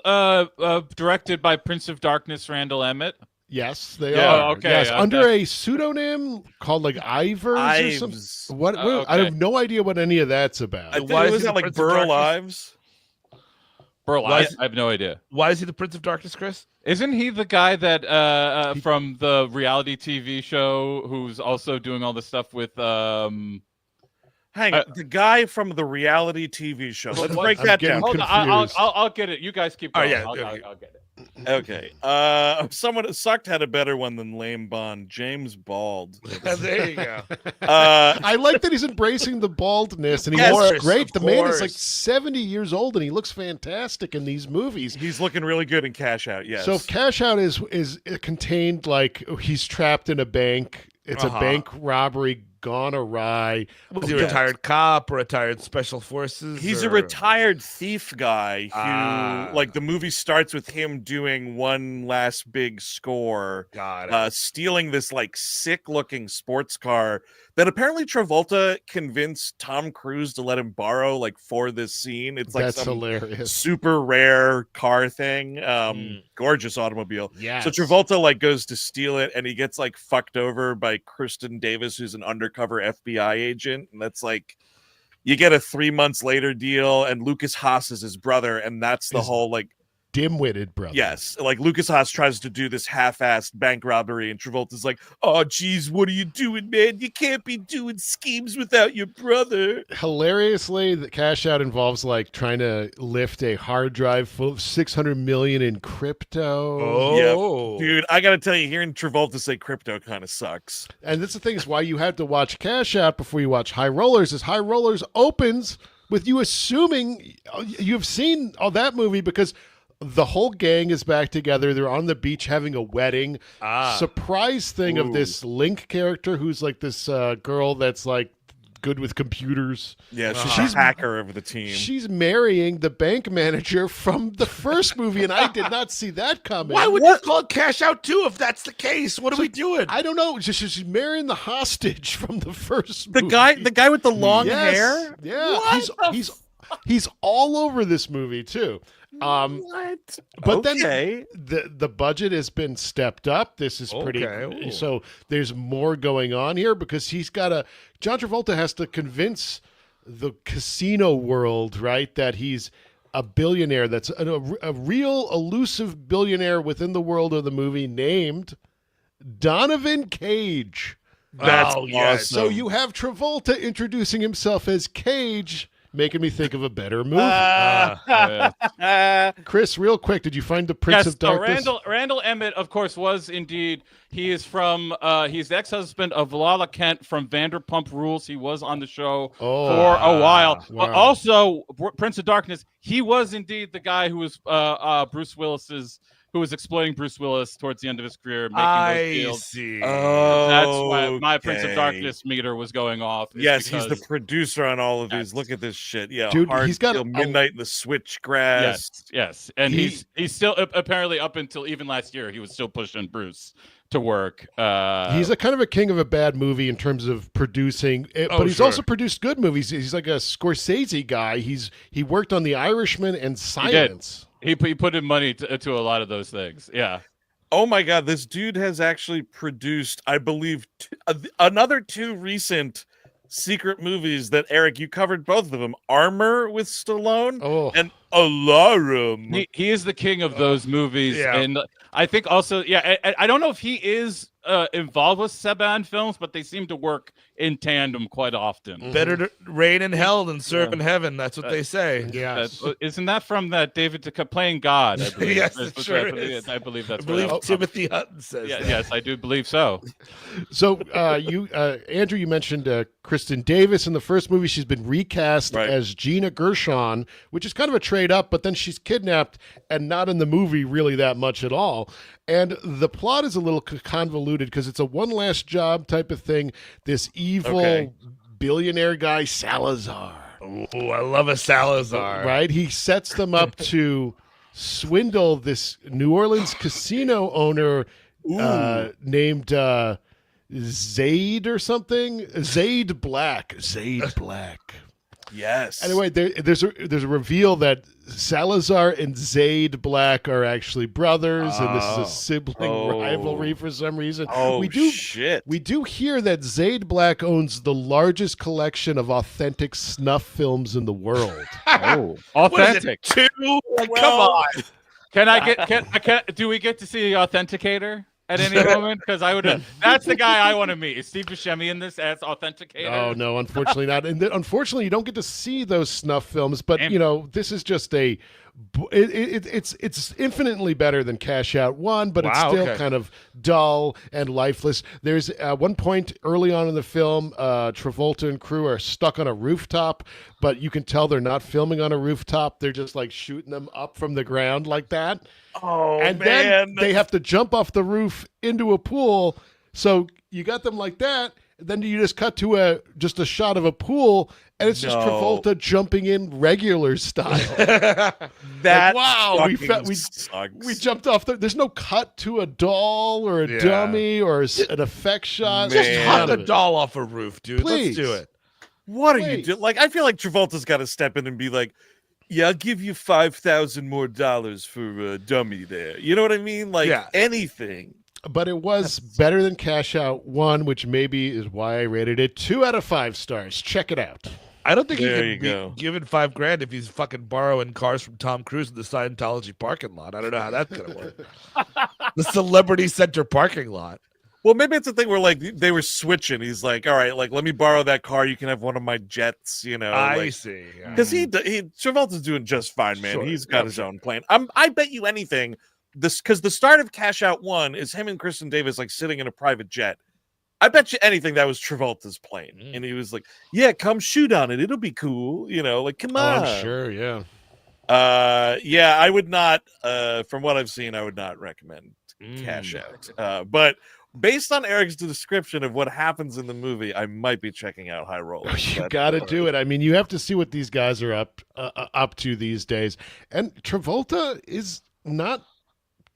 directed by Prince of Darkness Randall Emmett? Yes, they are. Oh, okay. Yes, under a pseudonym called like Ivers or something. What? I have no idea what any of that's about. I think it was like Burl Ives. Burl Ives? I have no idea. Why is he the Prince of Darkness, Chris? Isn't he the guy that from the reality TV show who's also doing all the stuff with Hang on, the guy from the reality TV show. Let's break that down. Hold on, I'll get it. You guys keep going. I'll get it. Okay. Someone Sucked had a better one than lame Bond. James Bald. There you go. I like that he's embracing the baldness, and he looks great. The man is like 70 years old, and he looks fantastic in these movies. He's looking really good in Cash Out. Yes. So if Cash Out is contained, like he's trapped in a bank. It's a bank robbery gone awry. Was he a retired cop or retired special forces? He's a retired thief guy who, like, the movie starts with him doing one last big score, stealing this like sick-looking sports car that apparently Travolta convinced Tom Cruise to let him borrow, like, for this scene. It's like That's some hilarious. super rare car thing, gorgeous automobile. Yes. So Travolta like goes to steal it, and he gets like fucked over by Kristen Davis, who's an undercover FBI agent, and that's like, you get a 3 months later deal, and Lucas Haas is his brother, and that's the whole like dim-witted brother. Yes, like Lucas Haas tries to do this half-assed bank robbery, and Travolta's like, "Oh, geez, what are you doing, man? You can't be doing schemes without your brother." Hilariously, the Cash Out involves like trying to lift a hard drive full of 600 million in crypto. Oh, yeah, dude, I gotta tell you, hearing Travolta say crypto kind of sucks. And that's the thing, is why you had to watch Cash Out before you watch High Rollers. Is High Rollers opens with you assuming you've seen that movie, because the whole gang is back together. They're on the beach having a wedding. Surprise thing of this Link character who's like this girl that's like good with computers. Yeah, she's a hacker of the team. She's marrying the bank manager from the first movie, and I did not see that coming. Why would you call it Cash Out 2 if that's the case? What are we doing? I don't know. She's marrying the hostage from the first movie. The guy with the long hair? Yeah. He's all over this movie too. What? But then the budget has been stepped up. This is pretty. So there's more going on here, because John Travolta has to convince the casino world, right, that he's a billionaire. That's a real elusive billionaire within the world of the movie named Donovan Cage. That's awesome. So you have Travolta introducing himself as Cage, making me think of a better movie. Chris, real quick, did you find the Prince of Darkness? Randall Emmett, of course, was indeed. He is from. He's the ex-husband of Lala Kent from Vanderpump Rules. He was on the show for a while. Wow. Also, Prince of Darkness. He was indeed the guy who was Bruce Willis's who was exploiting Bruce Willis towards the end of his career, making those deals. See. Oh, that's why my Prince of Darkness meter was going off. Yes, he's the producer on all of these. Look at this shit. Yeah, dude, Hard he's got Steel, Midnight in the Switchgrass. Yes, and he's still apparently up until even last year he was still pushing Bruce to work. He's a kind of a king of a bad movie in terms of producing, but he's also produced good movies. He's like a Scorsese guy. He worked on The Irishman and Silence. He put in money to a lot of those things. Yeah. Oh my God, this dude has actually produced, I believe, another 2 recent secret movies that, Eric, you covered both of them. Armor with Stallone and Alarum. He is the king of those movies. And I think also, I don't know if he is involved with Saban films, but they seem to work in tandem quite often. Better to reign in hell than serve in heaven. That's what they say. Isn't that from that David Duchovny playing God? I believe. Yes, it sure is. I believe that's what Timothy Hutton says. Yes, I do believe so. So Andrew, you mentioned Kristen Davis in the first movie. She's been recast as Gina Gershon, which is kind of a trade up, but then she's kidnapped and not in the movie really that much at all. And the plot is a little convoluted because it's a one last job type of thing. This evil billionaire guy, Salazar. Oh, I love a Salazar. Right? He sets them up to swindle this New Orleans casino owner named Zaid or something. Zaid Black. Yes. Anyway, there's a reveal that Salazar and Zaid Black are actually brothers, and this is a sibling rivalry for some reason. Shit. We do hear that Zaid Black owns the largest collection of authentic snuff films in the world. Authentic. Come on. Do we get to see the authenticator at any moment? Because I would. That's the guy I want to meet. Is Steve Buscemi in this as authenticator? Oh no, unfortunately not. And unfortunately, you don't get to see those snuff films. But this is just it's infinitely better than Cash Out 1, but it's still kind of dull and lifeless. There's one point early on in the film, Travolta and crew are stuck on a rooftop, but you can tell they're not filming on a rooftop. They're just like shooting them up from the ground like that. Then they have to jump off the roof into a pool. So you got them like that. Then you just cut to a shot of a pool, and it's just Travolta jumping in regular style. We jumped off. There's no cut to a doll or a dummy or an effect shot. Just hop a doll off a roof, dude. Please. Let's do it. What are you doing? Like, I feel like Travolta's got to step in and be like, "Yeah, I'll give you $5,000 more for a dummy there." You know what I mean? Like anything. But it was better than Cash Out 1, which maybe is why I rated it 2 out of 5 stars. Check it out. I don't think he can be given $5,000 if he's fucking borrowing cars from Tom Cruise in the Scientology parking lot. I don't know how that's gonna work. The Celebrity Center parking lot. Well, maybe it's a thing where like they were switching. He's like, "All right, like let me borrow that car. You can have one of my jets." You know, I see. Because Travolta's doing just fine, man. Sure. He's got his own plane. I bet you anything. Because the start of Cash Out 1 is him and Kristen Davis like sitting in a private jet. I bet you anything that was Travolta's plane, and he was like, "Yeah, come shoot on it. It'll be cool." You know, like come on. I'm sure, yeah. I would not. From what I've seen, I would not recommend Cash Out. But based on Eric's description of what happens in the movie, I might be checking out High Rollers. You got to do it. I mean, you have to see what these guys are up to these days. And Travolta is not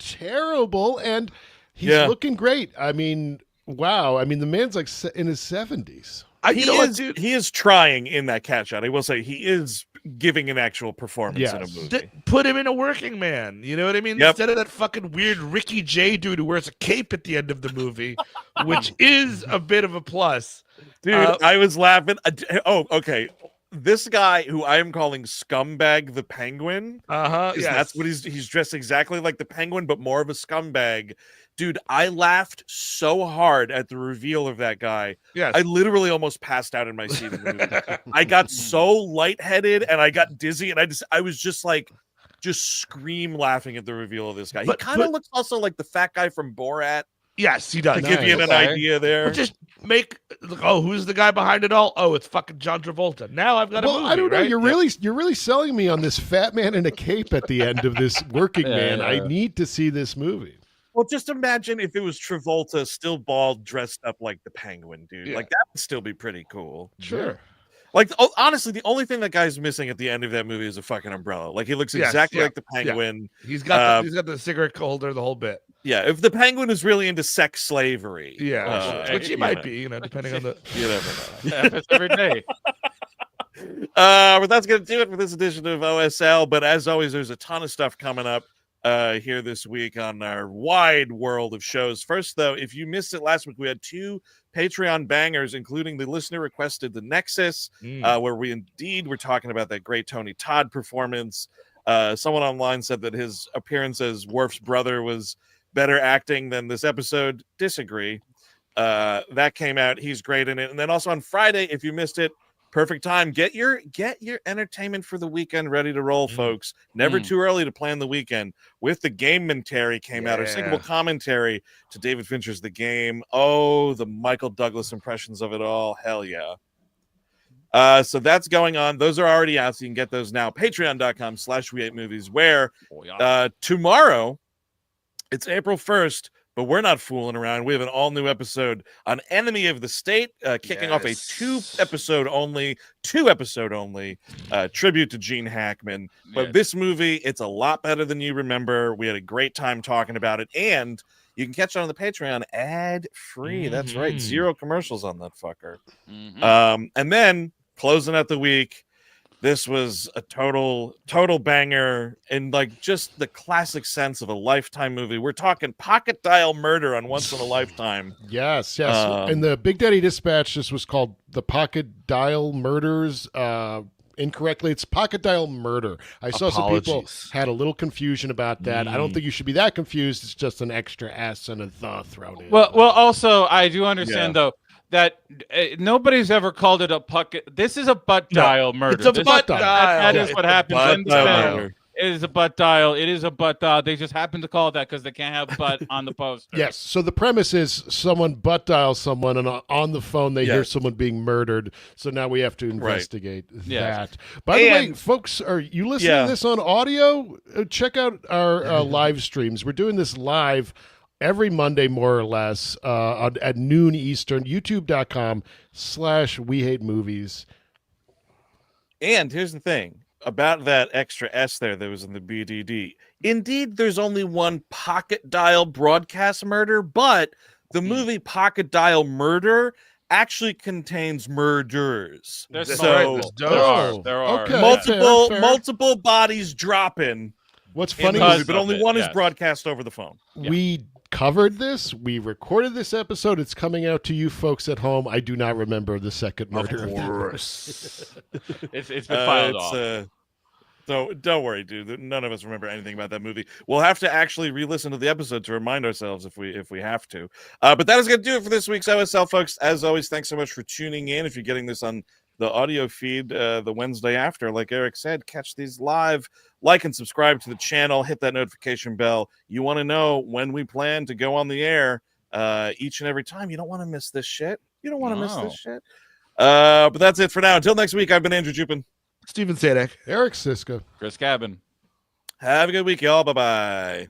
terrible, and he's looking great. I mean, wow. I mean, the man's like in his 70s. He is trying in that Cash Out. I will say he is giving an actual performance in a movie. Put him in a Working Man. You know what I mean? Yep. Instead of that fucking weird Ricky Jay dude who wears a cape at the end of the movie, which is a bit of a plus. Dude, I was laughing. Okay. This guy who I am calling Scumbag the Penguin. That's what he's dressed exactly like the Penguin, but more of a scumbag. Dude, I laughed so hard at the reveal of that guy. Yes. I literally almost passed out in my seat in the movie. I got so lightheaded and I got dizzy, and I was just scream laughing at the reveal of this guy. He kind of looks also like the fat guy from Borat. Yes, he does. To give you an idea there. But just make oh, who's the guy behind it all? Oh, it's fucking John Travolta. Now I've got a movie. I don't know. Right? You're really selling me on this fat man in a cape at the end of this working man. I need to see this movie. Well, just imagine if it was Travolta, still bald, dressed up like the Penguin, dude. Like that would still be pretty cool. Sure. Like, honestly, the only thing that guy's missing at the end of that movie is a fucking umbrella. Like, he looks exactly like the Penguin. Yeah. He's got the cigarette holder, the whole bit. Yeah, if the Penguin is really into sex slavery, which he might be, depending on the. You never know. Happens every day. But that's gonna do it for this edition of OSL. But as always, there's a ton of stuff coming up here this week on our wide world of shows. First, though, if you missed it last week, we had 2 Patreon bangers, including the listener requested The Nexus, where we indeed were talking about that great Tony Todd performance. Someone online said that his appearance as Worf's brother was better acting than this episode. Disagree. That came out. He's great in it. And then also on Friday, if you missed it, perfect time. Get your entertainment for the weekend ready to roll, folks. Never too early to plan the weekend. With the Gamementary came out, our single commentary to David Fincher's The Game. Oh, the Michael Douglas impressions of it all. Hell yeah. So that's going on. Those are already out, so you can get those now. Patreon.com/WeHateMovies, where tomorrow, it's April 1st, but we're not fooling around. We have an all-new episode on Enemy of the State, kicking off a 2-episode only tribute to Gene Hackman. But this movie, it's a lot better than you remember. We had a great time talking about it, and you can catch it on the Patreon ad-free. That's right. 0 commercials on that fucker. And then, closing out the week, this was a total banger in like just the classic sense of a Lifetime movie. We're talking pocket dial murder on Once in a Lifetime. Yes. And the Big Daddy Dispatch, this was called the Pocket Dial Murders. Incorrectly, it's Pocket Dial Murder. I saw some people had a little confusion about that. I don't think you should be that confused. It's just an extra S and a the thrown in. Well, also, I do understand though that nobody's ever called it a pocket. This is a butt dial murder. It's a butt dial. That is what happens. It is a butt dial. It is a butt dial. They just happen to call it that because they can't have butt on the poster. Yes. So the premise is someone butt dials someone, and on the phone they hear someone being murdered. So now we have to investigate that. By the way, folks, are you listening to this on audio? Check out our live streams. We're doing this live every Monday, more or less, at noon Eastern. YouTube.com/WeHateMovies. And here's the thing about that extra S there that was in the BDD. Indeed, there's only one pocket dial broadcast murder, but the movie Pocket Dial Murder actually contains murders. There are multiple bodies dropping. What's funny is, but only one is broadcast over the phone. We covered this. We recorded this episode. It's coming out to you folks at home. I do not remember the second murder. Of course. It's been filed off. So don't worry, dude. None of us remember anything about that movie. We'll have to actually re-listen to the episode to remind ourselves if we have to. But that is going to do it for this week's OSL, folks. As always, thanks so much for tuning in. If you're getting this on the audio feed the Wednesday after, like Eric said, catch these live. Like and subscribe to the channel. Hit that notification bell. You want to know when we plan to go on the air each and every time. You don't want to miss this shit. But that's it for now. Until next week, I've been Andrew Jupin. Steven Sadek. Eric Siska. Chris Cabin. Have a good week, y'all. Bye-bye.